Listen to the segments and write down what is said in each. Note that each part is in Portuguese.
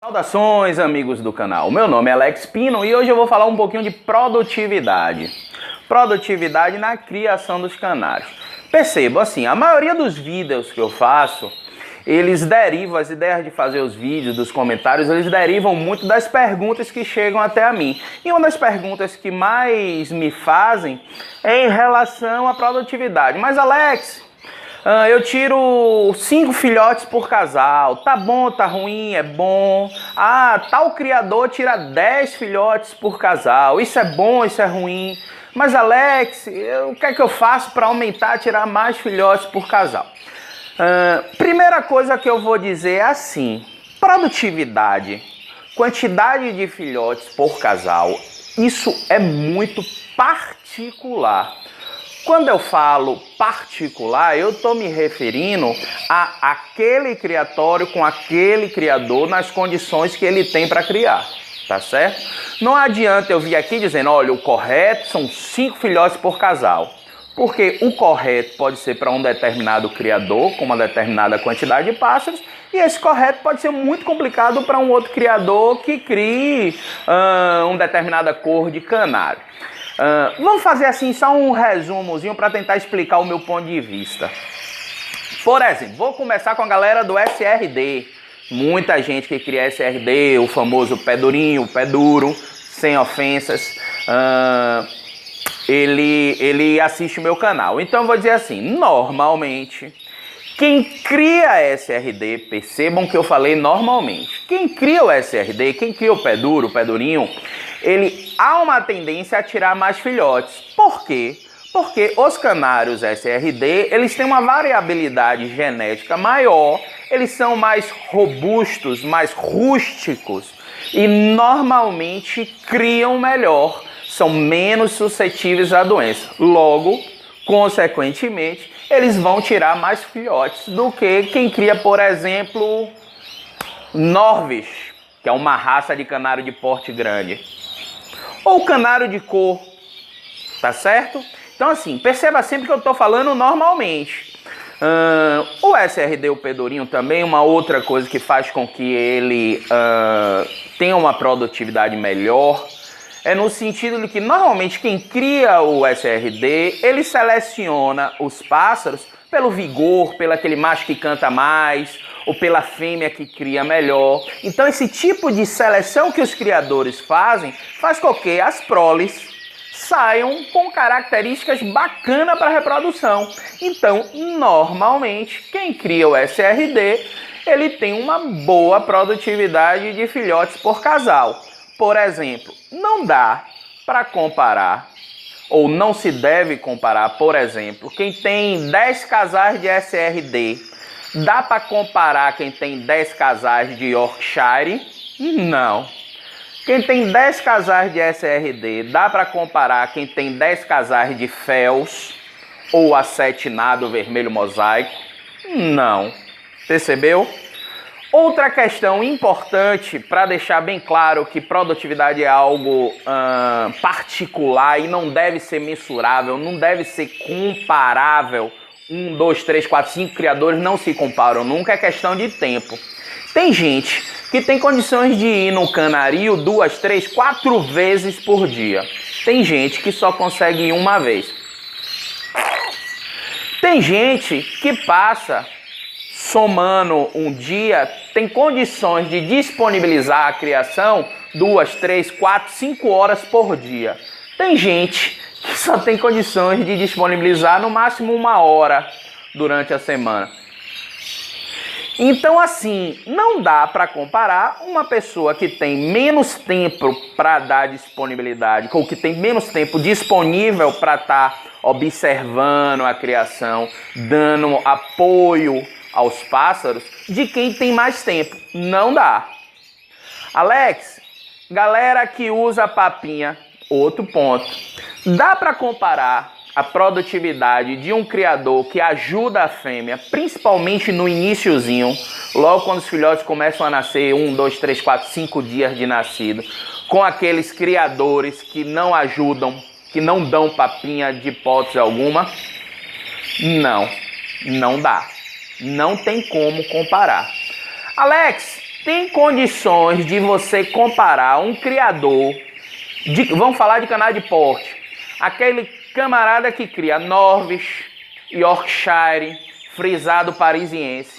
Saudações, amigos do canal. Meu nome é Alex Pino e hoje eu vou falar um pouquinho de produtividade. Produtividade na criação dos canários. Perceba, assim, a maioria dos vídeos que eu faço, eles derivam, as ideias de fazer os vídeos, dos comentários, eles derivam muito das perguntas que chegam até a mim. E uma das perguntas que mais me fazem é em relação à produtividade. Mas, Alex, eu tiro 5 filhotes por casal, tá bom, tá ruim, é bom. Ah, tal criador tira 10 filhotes por casal, isso é bom, isso é ruim. Mas Alex, o que é que eu faço para aumentar, tirar mais filhotes por casal? Primeira coisa que eu vou dizer é assim, produtividade, quantidade de filhotes por casal, isso é muito particular. Quando eu falo particular, eu estou me referindo a aquele criatório com aquele criador nas condições que ele tem para criar, tá certo? Não adianta eu vir aqui dizendo, olha, o correto são 5 filhotes por casal, porque o correto pode ser para um determinado criador, com uma determinada quantidade de pássaros, e esse correto pode ser muito complicado para um outro criador que crie uma determinada cor de canário. Vamos fazer assim só um resumozinho para tentar explicar o meu ponto de vista. Por exemplo, vou começar com a galera do SRD. Muita gente que cria SRD, o famoso pé durinho, pé duro, sem ofensas, ele assiste o meu canal. Então eu vou dizer assim, normalmente, quem cria SRD, percebam que eu falei normalmente, quem cria o SRD, quem cria o pé duro, o pé durinho, ele há uma tendência a tirar mais filhotes. Por quê? Porque os canários SRD, eles têm uma variabilidade genética maior, eles são mais robustos, mais rústicos e normalmente criam melhor, são menos suscetíveis à doença. Logo, consequentemente, eles vão tirar mais filhotes do que quem cria, por exemplo, Norwich, que é uma raça de canário de porte grande, ou canário de cor, tá certo? Então assim, perceba sempre que eu estou falando normalmente. O SRD, o pedorinho também, uma outra coisa que faz com que ele tenha uma produtividade melhor, é no sentido de que normalmente quem cria o SRD, ele seleciona os pássaros pelo vigor, pelo aquele macho que canta mais, ou pela fêmea que cria melhor. Então esse tipo de seleção que os criadores fazem, faz com que as proles saiam com características bacanas para reprodução. Então, normalmente, quem cria o SRD, ele tem uma boa produtividade de filhotes por casal. Por exemplo, não dá para comparar, ou não se deve comparar, por exemplo, quem tem 10 casais de SRD, dá para comparar quem tem 10 casais de Yorkshire? Não. Quem tem 10 casais de SRD, dá para comparar quem tem 10 casais de Fels ou acetinado vermelho mosaico? Não. Percebeu? Outra questão importante para deixar bem claro que produtividade é algo particular e não deve ser mensurável, não deve ser comparável. 1, 2, 3, 4, 5 criadores não se comparam nunca, é questão de tempo. Tem gente que tem condições de ir no canarinho 2, 3, 4 vezes por dia. Tem gente que só consegue ir uma vez. Tem gente que passa somando um dia, tem condições de disponibilizar a criação 2, 3, 4, 5 horas por dia. Tem gente que só tem condições de disponibilizar no máximo 1 hora durante a semana. Então assim, não dá para comparar uma pessoa que tem menos tempo para dar disponibilidade, ou que tem menos tempo disponível para estar observando a criação, dando apoio aos pássaros de quem tem mais tempo. Não dá. Alex, galera que usa papinha, outro ponto. Dá para comparar a produtividade de um criador que ajuda a fêmea, principalmente no iniciozinho, logo quando os filhotes começam a nascer, 1, 2, 3, 4, 5 dias de nascido, com aqueles criadores que não ajudam, que não dão papinha de hipótese alguma? Não dá. Não tem como comparar. Alex, tem condições de você comparar um criador, vamos falar de canal de porte, aquele camarada que cria Norwich, Yorkshire, frisado parisiense,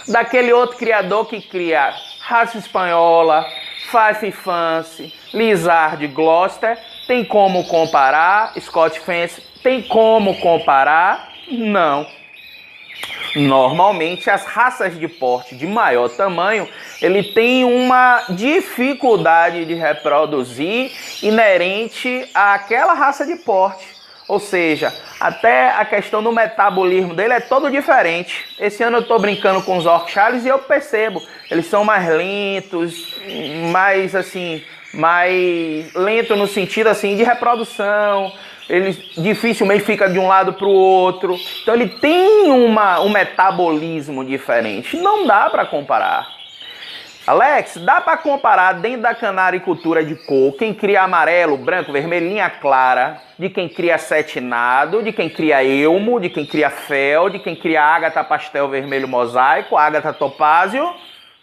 daquele outro criador que cria raça espanhola, Fife Fancy, Lizard Gloucester? Tem como comparar? Scott Fence? Tem como comparar? Não. Normalmente as raças de porte de maior tamanho, ele tem uma dificuldade de reproduzir inerente àquela raça de porte. Ou seja, até a questão do metabolismo dele é todo diferente. Esse ano eu estou brincando com os Yorkshires e eu percebo, eles são mais lentos, mais lento no sentido assim de reprodução. Ele dificilmente fica de um lado para o outro. Então ele tem um metabolismo diferente. Não dá para comparar. Alex, dá para comparar dentro da canaricultura de cor quem cria amarelo, branco, vermelho, linha clara, de quem cria cetinado, de quem cria elmo, de quem cria fel, de quem cria ágata pastel vermelho mosaico, ágata topázio?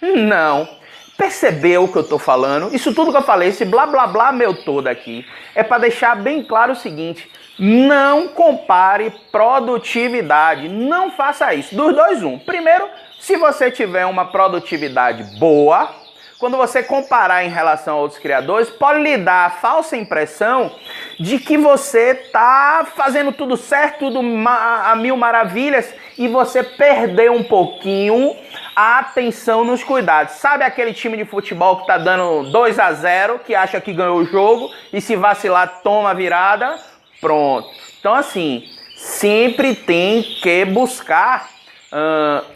Não. Percebeu o que eu tô falando? Isso tudo que eu falei, esse blá blá blá meu todo aqui, é para deixar bem claro o seguinte: não compare produtividade, não faça isso. Dos dois, um. Primeiro, se você tiver uma produtividade boa, quando você comparar em relação a outros criadores, pode lhe dar a falsa impressão de que você tá fazendo tudo certo, tudo a mil maravilhas, e você perdeu um pouquinho a atenção nos cuidados. Sabe aquele time de futebol que tá dando 2-0, que acha que ganhou o jogo, e se vacilar toma a virada? Pronto. Então assim, sempre tem que buscar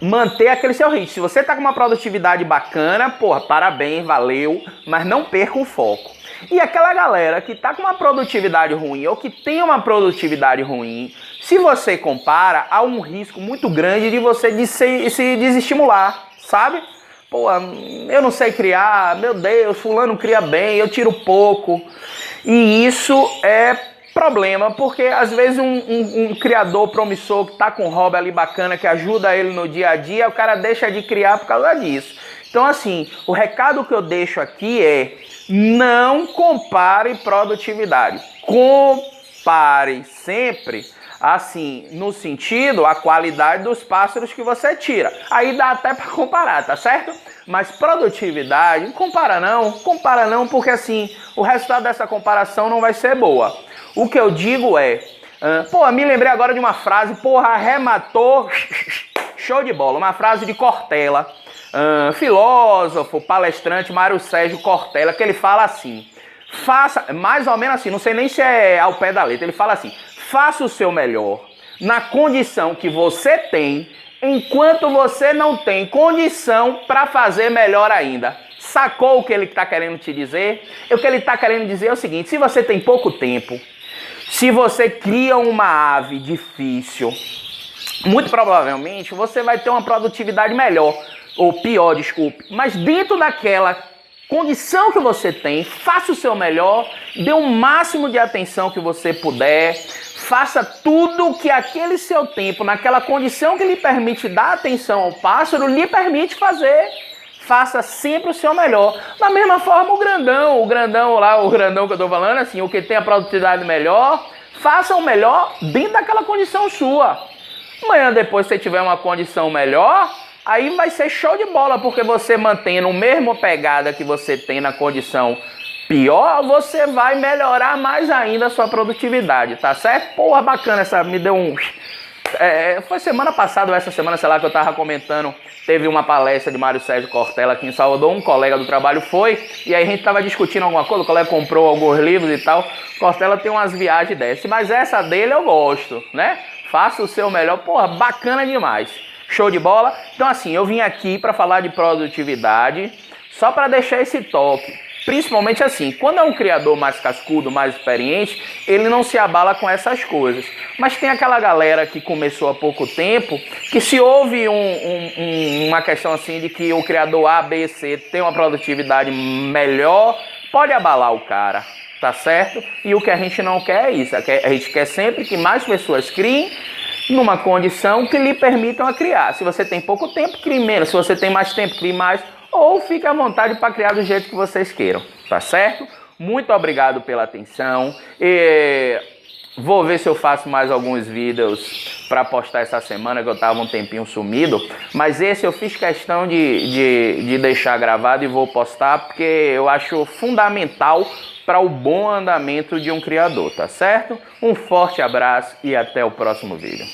manter aquele seu ritmo. Se você tá com uma produtividade bacana, porra, parabéns, valeu, mas não perca o foco. E aquela galera que tá com uma produtividade ruim ou que tem uma produtividade ruim, se você compara, há um risco muito grande de você se desestimular, sabe? Pô, eu não sei criar, meu Deus, fulano cria bem, eu tiro pouco. E isso é problema, porque às vezes um criador promissor que tá com um hobby ali bacana, que ajuda ele no dia a dia, o cara deixa de criar por causa disso. Então assim, o recado que eu deixo aqui é: não compare produtividade. Compare sempre, assim, no sentido, a qualidade dos pássaros que você tira. Aí dá até para comparar, tá certo? Mas produtividade, compara não, porque assim, o resultado dessa comparação não vai ser boa. O que eu digo é, me lembrei agora de uma frase, arrematou, show de bola, uma frase de Cortella, filósofo, palestrante, Mário Sérgio Cortella, que ele fala assim, faça, mais ou menos assim, não sei nem se é ao pé da letra, ele fala assim: faça o seu melhor na condição que você tem, enquanto você não tem condição para fazer melhor ainda. Sacou o que ele está querendo te dizer? O que ele está querendo dizer é o seguinte: se você tem pouco tempo, se você cria uma ave difícil, muito provavelmente você vai ter uma produtividade melhor, ou pior, desculpe. Mas dentro daquela condição que você tem, faça o seu melhor, dê o máximo de atenção que você puder, faça tudo que aquele seu tempo, naquela condição que lhe permite dar atenção ao pássaro, lhe permite fazer. Faça sempre o seu melhor. Da mesma forma o grandão que eu tô falando, assim, o que tem a produtividade melhor, faça o melhor dentro daquela condição sua. Amanhã depois, se você tiver uma condição melhor, aí vai ser show de bola, porque você mantendo a mesma pegada que você tem na condição pior, você vai melhorar mais ainda a sua produtividade, tá certo? Porra, bacana, me deu um... foi semana passada ou essa semana, sei lá, que eu tava comentando, teve uma palestra de Mário Sérgio Cortella aqui em Salvador, um colega do trabalho foi, e aí a gente tava discutindo alguma coisa, o colega comprou alguns livros e tal. Cortella tem umas viagens dessas, mas essa dele eu gosto, né? Faça o seu melhor, porra, bacana demais. Show de bola? Então assim, eu vim aqui para falar de produtividade, só para deixar esse toque. Principalmente assim, quando é um criador mais cascudo, mais experiente, ele não se abala com essas coisas. Mas tem aquela galera que começou há pouco tempo, que se houve uma questão assim de que o criador A, B, C tem uma produtividade melhor, pode abalar o cara, tá certo? E o que a gente não quer é isso. A gente quer sempre que mais pessoas criem numa condição que lhe permitam a criar. Se você tem pouco tempo, crie menos. Se você tem mais tempo, crie mais. Ou fique à vontade para criar do jeito que vocês queiram, tá certo? Muito obrigado pela atenção. Vou ver se eu faço mais alguns vídeos para postar essa semana, que eu estava um tempinho sumido. Mas esse eu fiz questão de deixar gravado e vou postar, porque eu acho fundamental para o bom andamento de um criador, tá certo? Um forte abraço e até o próximo vídeo.